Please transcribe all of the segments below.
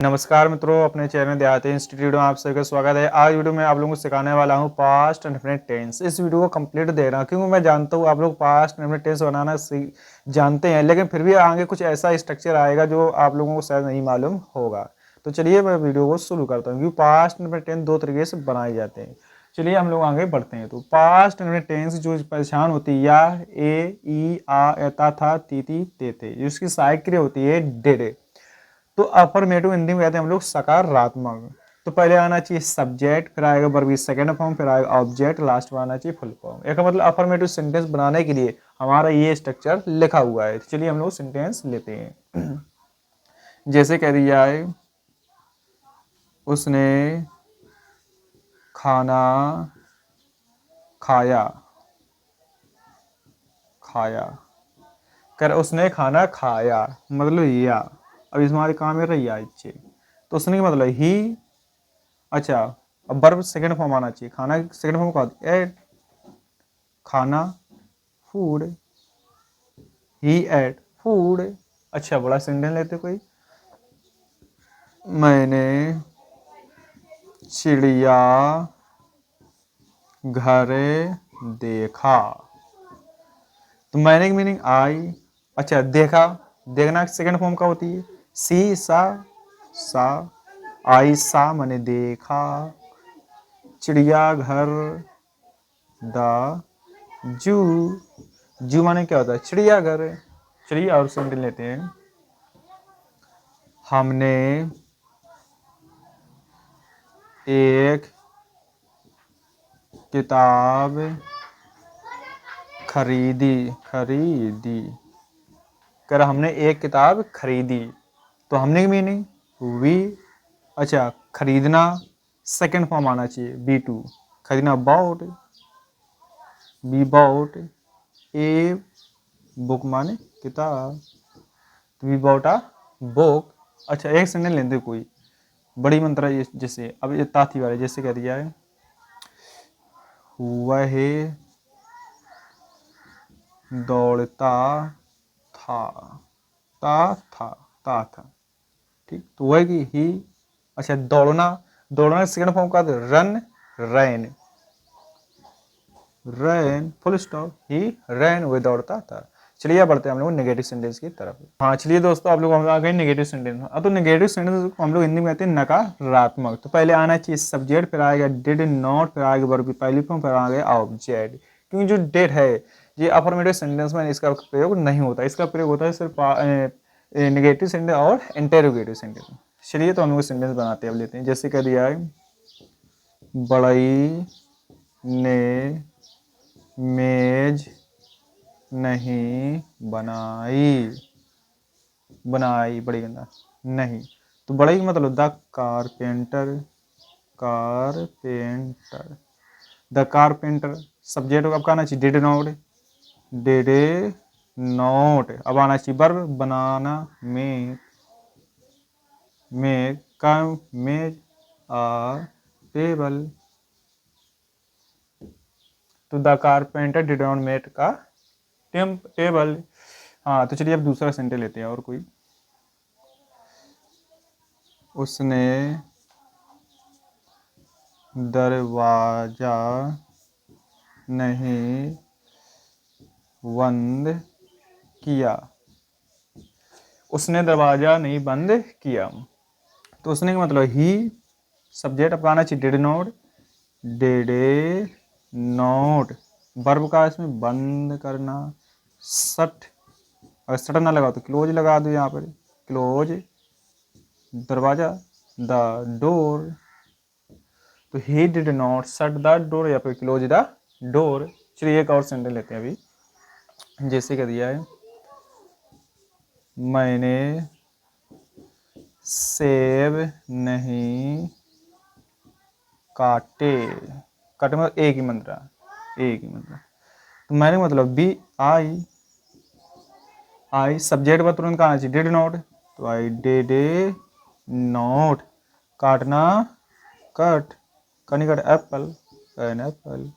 नमस्कार मित्रों, अपने चैनल देहाती इंस्टीट्यूट में आप सभी का स्वागत है। आज वीडियो में आप लोगों को सिखाने वाला हूं पास्ट इंडेफिनिट टेंस। इस वीडियो को कंप्लीट दे रहा हूं क्योंकि मैं जानता हूं आप लोग पास्ट इंडेफिनिट टेंस बनाना जानते हैं, लेकिन फिर भी आगे कुछ ऐसा स्ट्रक्चर आएगा जो आप लोगों को शायद नहीं मालूम होगा। तो चलिए मैं वीडियो को शुरू करता हूँ क्योंकि पास्ट इंडेफिनिट टेंस दो तरीके से बनाए जाते हैं। चलिए हम लोग आगे बढ़ते हैं। तो पास्ट इंडेफिनिट टेंस जो पहचान होती है या, ए, ई, आ, एता, था, तीती, तेते, जिसकी सहायक क्रिया होती है डिड। तो अफर्मेटिव हिंदी में कहते हैं हम लोग सकारात्मक। तो पहले आना चाहिए सब्जेक्ट, फिर आएगा वर्ब सेकंड फॉर्म, फिर आएगा ऑब्जेक्ट, लास्ट में आना चाहिए फुल फॉर्म। एक मतलब अफर्मेटिव सेंटेंस बनाने के लिए हमारा ये स्ट्रक्चर लिखा हुआ है। चलिए हम लोग सेंटेंस लेते हैं। जैसे कह दिया है, उसने खाना खाया। खाया कर उसने खाना खाया मतलब या। अब इसमें हमारे काम है रही इच्छे। तो उसने का मतलब ही। अच्छा, अब वर्ब सेकंड फॉर्म आना चाहिए। खाना सेकंड फॉर्म का एट, खाना, फूड, ही एट फूड। अच्छा, बड़ा सेंटेंस लेते कोई। मैंने चिड़िया घर देखा। तो मैंने की मीनिंग आई। अच्छा, देखा, देखना सेकंड फॉर्म का होती है सी सा। सा आई सा मैंने देखा। चिड़िया घर, द जू। जू माने क्या होता है? चिड़ियाघर। चलिए और सेंटेंस लेते हैं। हमने एक किताब खरीदी। खरीदी कर हमने एक किताब खरीदी। तो हमने की मीनिंग वी। अच्छा, खरीदना सेकंड फॉर्म आना चाहिए बी टू। खरीदना bought, B bought a book माने किताब। तो वी बाउट आ बुक। अच्छा, एक सेंटेंस लेते कोई बड़ी मंत्रा। जैसे अब ये ताथी वाले जैसे कह दिया है, वह दौड़ता था। था। ठीक, तो वह की ही। अच्छा, दौड़ना, दौड़ना सेकंड फॉर्म का रन, रैन। रैन फुल स्टॉप, ही रैन, वह दौड़ता था। चलिए बढ़ते हैं हम लोग नेगेटिव सेंटेंस की तरफ। हाँ चलिए दोस्तों, आप लोग आ गए नेगेटिव सेंटेंस। अब तो नेगेटिव सेंटेंस को हम लोग हिंदी में कहते हैं नकारात्मक। तो पहले आना चाहिए सब्जेक्ट, फिर आएगा डिड नॉट, फिर आएगा वर्ब की पहली फॉर्म, फिर आएगा ऑब्जेक्ट। क्योंकि जो डिड है ये अफर्मेटिव सेंटेंस में इसका प्रयोग नहीं होता। इसका प्रयोग होता है सिर्फ नेगेटिव सेंटेंस और इंटेरोगेटिव सेंटेंस। चलिए तो हम लोग सेंटेंस बनाते हैं, अब लेते हैं। जैसे कह दिया है, बड़ई ने मेज नहीं बनाई। बनाई बड़ी गंदा नहीं। तो बड़ा ही मतलब the carpenter. Carpenter, the carpenter. Subject अब आना चाहिए डिड नॉट। Did not. अब आना चाहिए वर्ब बनाना, मेक। मेक कम मेज आ टेबल। तो the carpenter did not make का टेबल। हाँ तो चलिए अब दूसरा सेंटेंस लेते हैं और कोई। उसने दरवाजा नहीं बंद किया। उसने दरवाजा नहीं बंद किया। तो उसने का मतलब ही। सब्जेक्ट अब आना चाहिए did not. Did not. Verb का इसमें बंद करना, सट। अगर सट ना लगा तो क्लोज लगा दो यहाँ पर। क्लोज दरवाजा, द डोर। तो he did not shut the door या फिर क्लोज द डोर। चलिए एक और सेंटेंस लेते हैं अभी। जैसे कह दिया है, मैंने सेब नहीं काटे। काटे मतलब एक ही मंत्रा, एक ही मंत्रा। तो मैंने मतलब बी आई। आई सब्जेक्ट पर तुरंत आना चाहिए डिड नॉट। तो आई डिड नॉट काटना, कट कनी cut apple, an apple.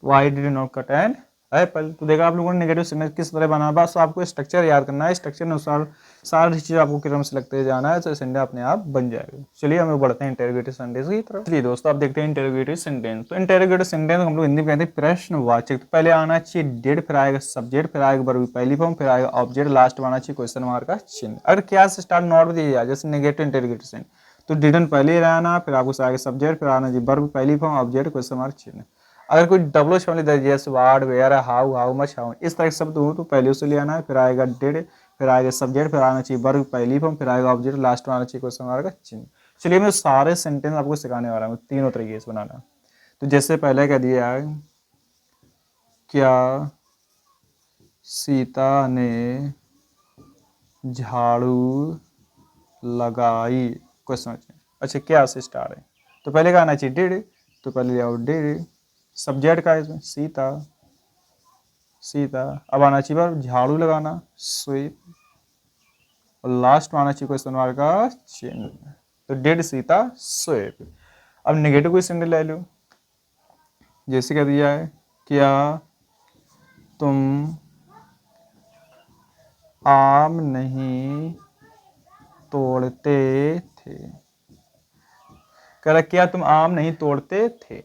Why did not cut an apple. तो देखा आप लोगों ने नेगेटिव सेंटेंस किस तरह बनाना। बस आपको स्ट्रक्चर याद करना है, स्ट्रक्चर अनुसार सारी चीज़ आपको क्रम से लगते जाना है तो सेंटेंस अपने आप बन जाएगा। चलिए हम बढ़ते हैं इंटेरोगेटिव सेंटेंस की तरफ। चलिए दोस्तों आप देखते हैं इंटेरोगेटिव सेंटेंस। तो इंटेरोगेटिव सेंटेंस हम लोग हिंदी में कहते हैं प्रश्नवाचक। तो पहले आना चाहिए डिड, फिर आएगा सब्जेक्ट, फिर आएगा वर्ब पहली फॉर्म, फिर आएगा ऑब्जेक्ट, लास्ट में आना चाहिए क्वेश्चन मार्क का चिन्ह। अगर क्या से स्टार्ट नॉट भी दिया जाए जैसे नेगेटिव इंटेरोगेटिव सेंटेंस तो डिडंट पहले रहना, फिर आपको आगे सब्जेक्ट, फिर आना जी वर्ब पहली फॉर्म, ऑब्जेक्ट, क्वेश्चन मार्क चिन्ह। अगर कोई डबल शब्द दे जैसे वार्ड, where, how, how much, how, इस तरह के शब्द हो तो पहले उसे ले आना है, फिर आएगा डिड, फिर आएगा सब्जेक्ट, फिर आना चाहिए वर्ब पहली फॉर्म, फिर आएगा ऑब्जेक्ट, लास्ट में आना चाहिए क्वेश्चन मार्क का चिन्ह। चलिए मैं सारे सेंटेंस आपको सिखाने वाला हूँ तीनों तरीके से बनाना। तो जैसे पहले कह दिया है क्या सीता ने झाड़ू लगाई, क्वेश्चन। अच्छा क्या से स्टार्ट है तो पहले का आना चाहिए डिड, तो पहले आओ डिड, सब्जेक्ट का इसमें सीता, सीता। अब आना चाहिए वर्ब झाड़ू लगाना, स्वीप, और लास्ट में आना चाहिए क्वेश्चन मार्क का चिन्ह। तो डिड सीता स्वीप। अब नेगेटिव क्वेश्चन ले लो, जैसे कह दिया है क्या तुम आम नहीं तोड़ते थे, कह रहा क्या तुम आम नहीं तोड़ते थे।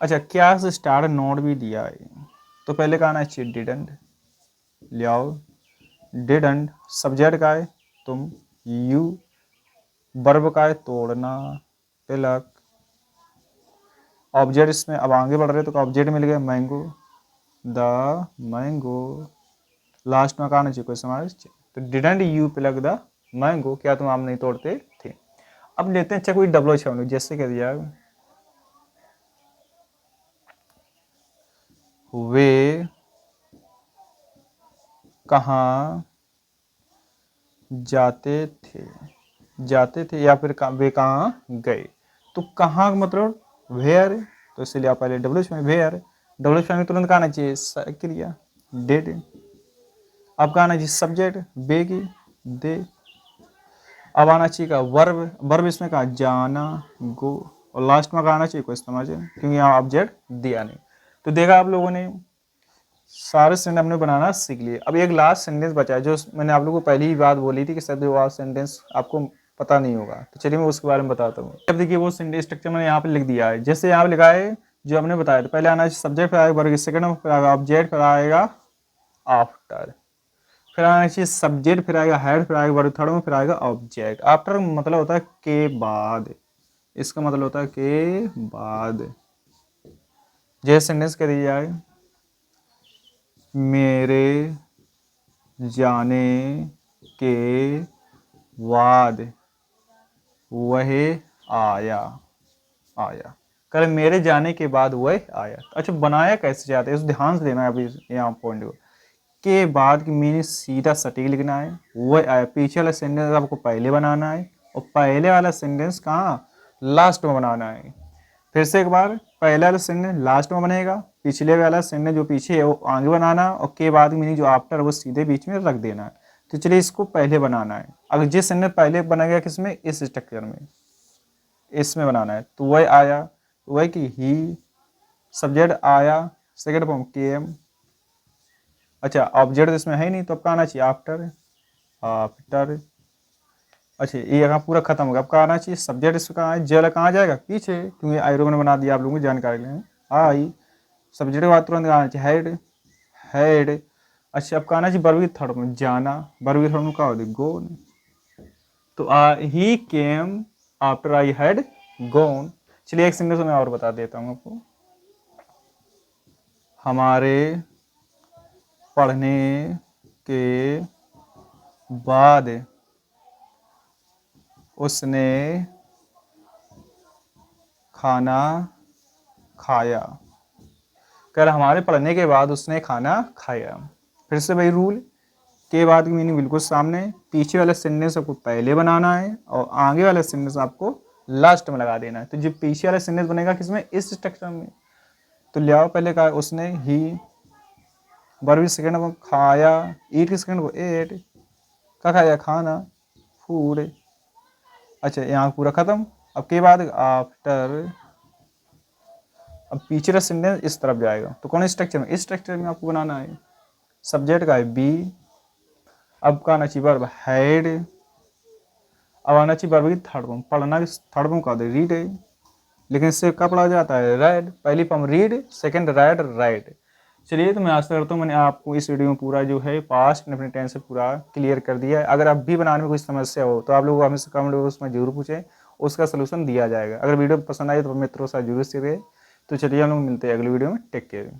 अच्छा क्या से स्टार्ट नोट भी दिया है तो पहले का आना चाहिए डिडंट, ले आओ डिडंट, सब्जेक्ट का है तुम, यू, वर्ब का है तोड़ना, तिलक, ऑब्जेक्ट इसमें अब आगे बढ़ रहे तो ऑब्जेक्ट मिल गया मैंगो, द मैंगो, लास्ट में कहना चाहिए क्वेश्चन मार्क। तो didn't you plug the mango, क्या तुम आम नहीं तोड़ते थे। अब लेते हैं अच्छा कोई डबल शब्द जैसे कह दिया वे कहाँ जाते थे, जाते थे या फिर वे कहाँ गए। तो कहाँ का मतलब वेयर, तो इसलिए आप पहले डब्ल्यू में वेयर, डब्ल्यू में तुरंत कहना चाहिए क्रिया डेड। अब कहना चाहिए सब्जेक्ट बे की दे। अब आना चाहिए का वर्ब, वर्ब इसमें कहा जाना गो, और लास्ट में कहना चाहिए क्वेश्चन मार्क क्योंकि यहाँ ऑब्जेक्ट दिया नहीं। तो देखा आप लोगों ने सारे सेंटेंस हमने बनाना सीख लिए। अब एक लास्ट सेंटेंस बचा है जो मैंने आप लोगों को पहली ही बात बोली थी कि शायद वो सेंटेंस आपको पता नहीं होगा, तो चलिए मैं उसके बारे में बताता हूँ। अब देखिए वो सेंटेंस स्ट्रक्चर मैंने यहाँ पे लिख दिया है, जैसे यहाँ पे लिखा है जो हमने बताया था, पहले आना सब्जेक्ट, फिर आएगा वर्ग, सेकंड फिर आएगा ऑब्जेक्ट, फिर आएगा आफ्टर, फिर आना चाहिए सब्जेक्ट, फिर आएगा हेड, फिर आएगा वर्ग, थर्ड में फिर आएगा ऑब्जेक्ट। आफ्टर मतलब होता है के बाद, इसका मतलब होता है के बाद। जैसे सेंटेंस कह दिया है मेरे जाने के बाद वह आया, आया, कल मेरे जाने के बाद वह आया। अच्छा बनाया कैसे जाता है इस ध्यान से देना है अभी यहाँ पॉइंट के बाद की मीनिंग सीधा सटीक लिखना है, वह आया पीछे वाला सेंटेंस आपको पहले बनाना है और पहले वाला सेंटेंस कहाँ लास्ट में बनाना है। फिर से एक बार पहला वाला सेंटेंस लास्ट में बनेगा, पिछले वाला सेंटेंस जो पीछे है वो आगे बनाना, और के बाद मीनिंग जो आफ्टर वो सीधे बीच में रख देना है। तो चलिए इसको पहले बनाना है। अगर जिस सेंटेंस पहले बनेगा किसमें, इस स्ट्रक्चर में, इसमें बनाना है। तो वह आया, वह कि ही, सब्जेक्ट आया, सेकंड फॉर्म केम। अच्छा ऑब्जेक्ट इसमें है नहीं तो अब आना चाहिए आफ्टर, आफ्टर। अच्छा ये यहाँ पूरा खत्म हो गया, अब कहाँ आना चाहिए सब्जेक्ट, इसमें कहाँ है जेल, कहाँ जाएगा पीछे क्योंकि आयरो ने बना दिया आप लोगों की जानकारी के लिए आई। सब्जेक्ट के बाद तुरंत आना चाहिए हेड, हेड। अच्छा अब कहना चाहिए वर्ब की थर्ड में जाना, वर्ब की थर्ड में क्या होती है गो। तो ही came after I had gone. चलिए एक सेंटेंस में और बता देता हूँ आपको, हमारे पढ़ने के बाद उसने खाना खाया, कह रहा हमारे पढ़ने के बाद उसने खाना खाया। फिर से वही रूल, के बाद की मीनिंग बिल्कुल सामने, पीछे वाला सेंटेंस आपको पहले बनाना है और आगे वाला सेंटेंस आपको लास्ट में लगा देना है। तो जो पीछे वाला सेंटेंस बनेगा किसमें, इस स्ट्रक्चर में। तो ले आओ पहले कहा उसने ही, वर्ब सेकंड में खाया, ईट की सेकंड को एट, क्या खाया खाना, फूड। अच्छा यहाँ पूरा खत्म। अब के बाद आफ्टर, अब पीछे का सेंटेंस इस तरफ जाएगा तो कौन स्ट्रक्चर में, इस स्ट्रक्चर में आपको बनाना है। सब्जेक्ट का है बी, अब का आना चाहिए वर्ब हैड, अब आना चाहिए वर्ब की थर्ड फॉर्म, पढ़ना की थर्ड फॉर्म का रीड है, लेकिन इससे कब पढ़ा जाता है रेड, पहली form read, second red right. चलिए तो मैं आशा करता हूँ मैंने आपको इस वीडियो में पूरा जो है पास्ट इंडेफिनिट टेंस से पूरा क्लियर कर दिया है। अगर अब भी बनाने में कोई समस्या हो तो आप लोग हमसे कमेंट बॉक्स में जरूर पूछें, उसका सलूशन दिया जाएगा। अगर वीडियो पसंद आए तो मित्रों के साथ जरूर शेयर करें। तो चलिए हम लोग मिलते हैं अगली वीडियो में, टेक केयर।